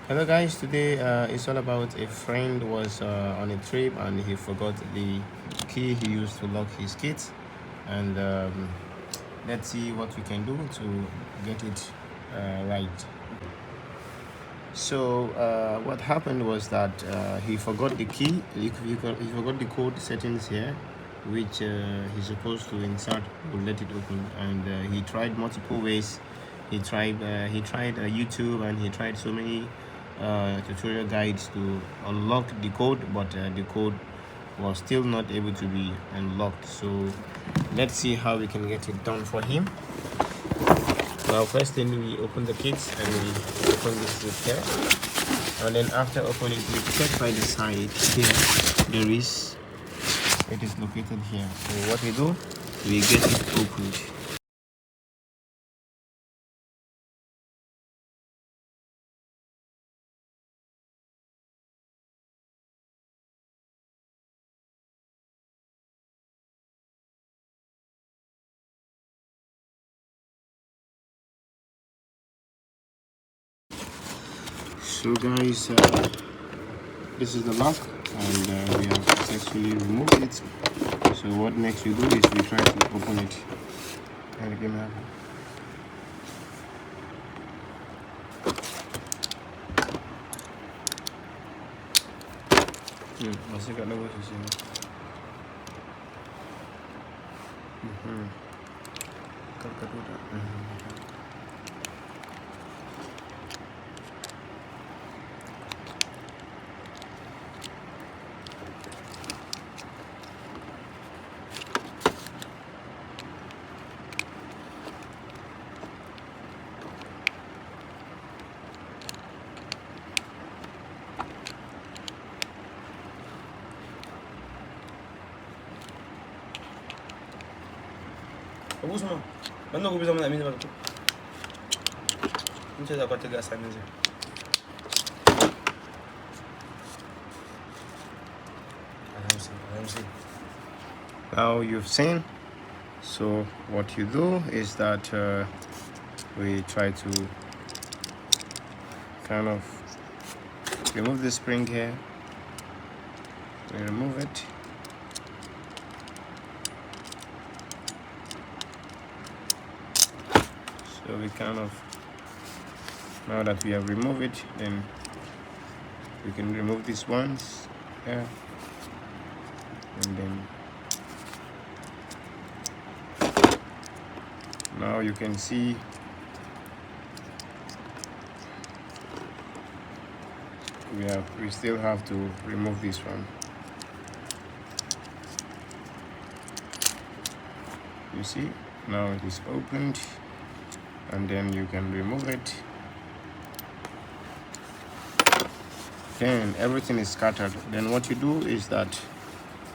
Hello guys, today it's all about a friend was on a trip and he forgot the key he used to lock his kids, and let's see what we can do to get it right. So what happened was that he forgot the key, he forgot the code settings here, which he's supposed to insert will let it open, and he tried multiple ways. He tried YouTube, and he tried so many tutorial guides to unlock the code, but the code was still not able to be unlocked. So let's see how we can get it done for him. Now first thing, we open the kits and we open this zip here, and then after opening it, we check by the side here. It is located here. So what we do, we get it opened. So guys, this is the lock, and we have successfully removed it. So what next we do is we try to open it. And again, masih kat dalam sini. Kat udah. Bagus semua. Mana aku bisa nak minum tu? Ini saya dapat tegak sana je. Now you've seen. So what you do is that we try to kind of remove the spring here. We remove it. So we kind of, now that we have removed it, then we can remove these ones here, and then now you can see we still have to remove this one. You see, now it is opened, and then you can remove it. Then everything is scattered. Then what you do is that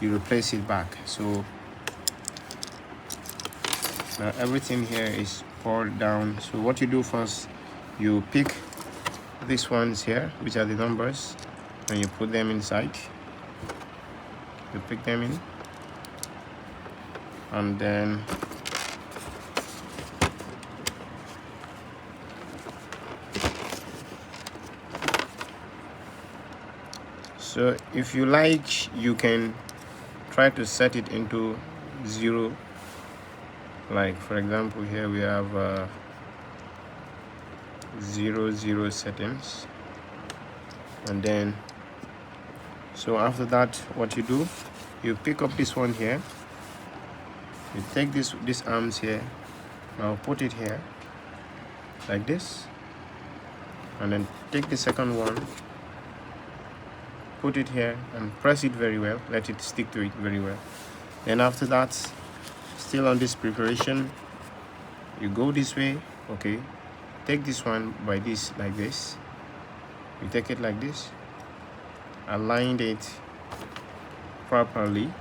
you replace it back. So now everything here is poured down. So what you do first, you pick these ones here, which are the numbers, and you put them inside. You pick them in, and then so if you like, you can try to set it into 0. Like for example, here we have 0 settings, and then so after that, what you do, you pick up this one here, you take these arms here, now put it here like this, and then take the second one, put it here, and press it very well, let it stick to it very well. Then after that, still on this preparation, you go this way. Okay, take this one by this, like this, you take it like this, align it properly.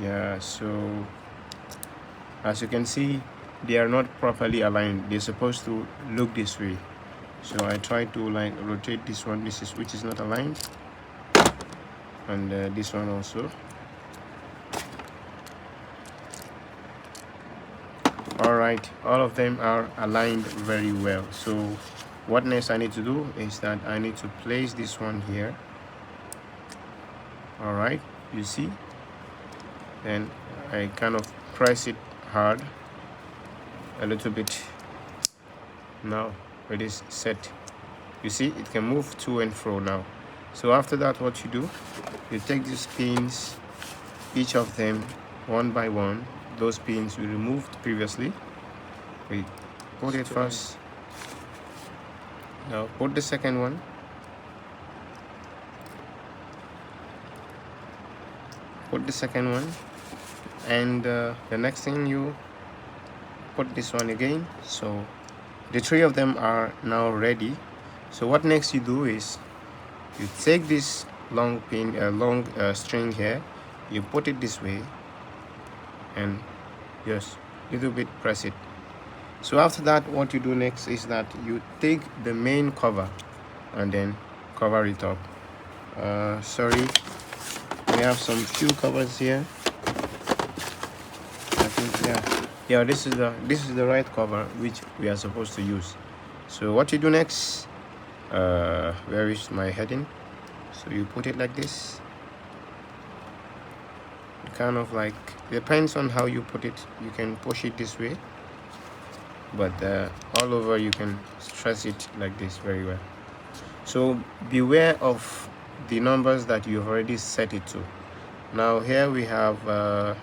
Yeah, so as you can see, they are not properly aligned. They're supposed to look this way. So I try to like rotate this one, which is not aligned, and this one also. All right, all of them are aligned very well. So what next I need to do is that I need to place this one here. All right, you see, then I kind of press it hard a little bit. Now it is set. You see, it can move to and fro now. So after that, what you do, you take these pins, each of them one by one. Those pins we removed previously. We put it first. Now put the second one. Put the second one, and the next thing you put this one again. So the three of them are now ready. So what next you do is you take this long pin, string here, you put it this way, and just little bit press it. So after that, what you do next is that you take the main cover and then cover it up. Sorry, we have some few covers here. I think yeah, this is the right cover which we are supposed to use. So what you do next, where is my heading? So you put it like this, kind of like, depends on how you put it. You can push it this way, but all over you can stress it like this very well. So beware of the numbers that you've already set it to. Now here we have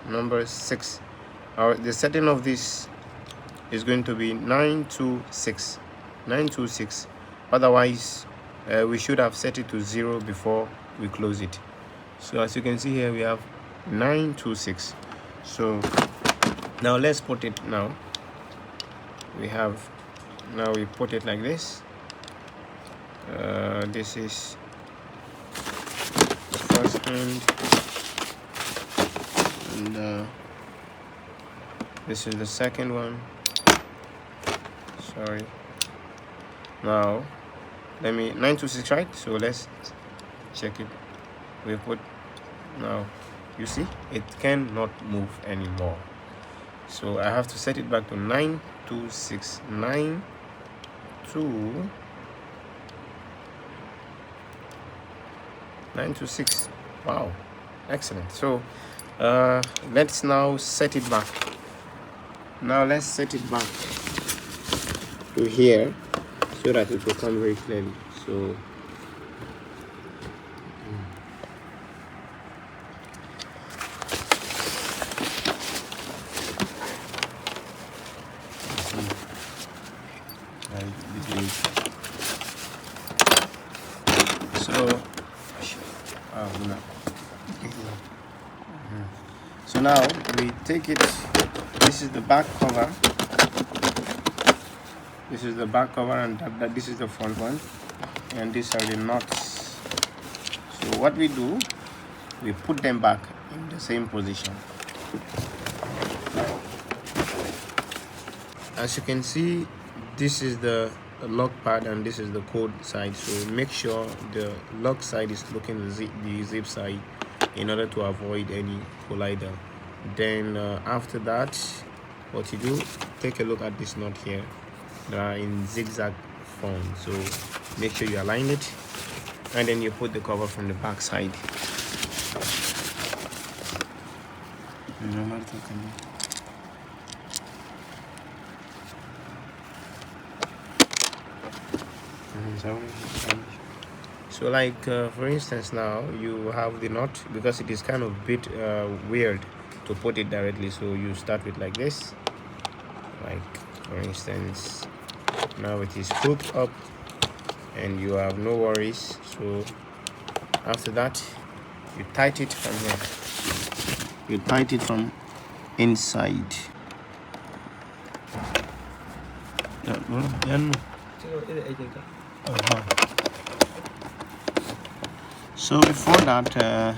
number 6. The setting of this is going to be 926. Otherwise we should have set it to 0 before we close it. So as you can see here, we have 926. So now let's put it. Now we put it like this. This is first hand, and this is the second one. Sorry. Now let me 926, right? So let's check it. We put, now you see it cannot move anymore, so I have to set it back to 926. 926. Wow, excellent. So let's now set it back. Now let's set it back to here so that it will come very clearly. So so now we take it. This is the back cover. This is the back cover, and this is the front one, and these are the nuts. So what we do, we put them back in the same position. As you can see, this is the lock pad and this is the code side. So make sure the lock side is looking the zip side in order to avoid any collider. Then after that, what you do, take a look at this knot here. They are in zigzag form, so make sure you align it, and then you put the cover from the back side. So like for instance, now you have the knot, because it is kind of a bit weird to put it directly, so you start with like this. Like for instance, now it is hooked up and you have no worries. So after that, you tighten it from here. You tighten it from inside. So before that,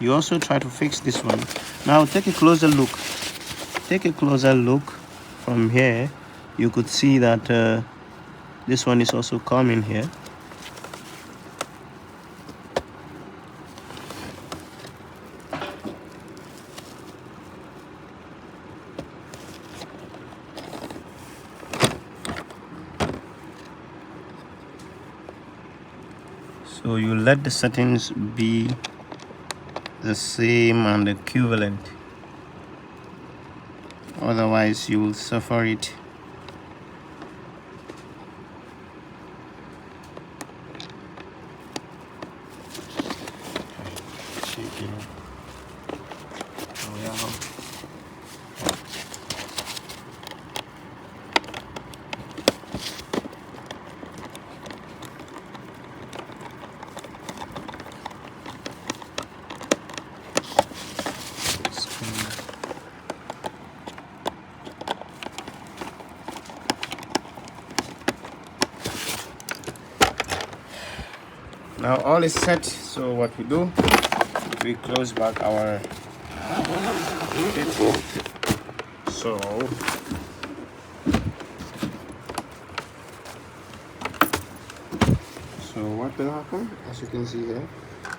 you also try to fix this one. Now take a closer look. Take a closer look from here. You could see that this one is also coming here. So you let the settings be the same and equivalent, otherwise you will suffer it. Now all is set, so what we do, we close back our kit. So what will happen, as you can see here,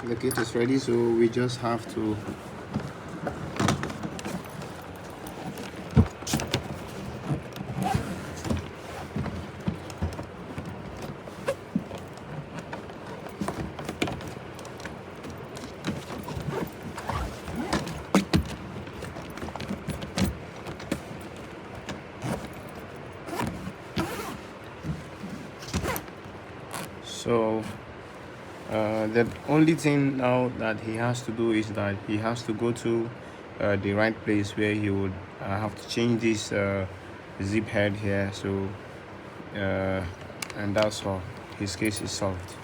the kit is ready, so we just have to the only thing now that he has to do is that he has to go to the right place where he would have to change this zip head here. So and that's all, his case is solved.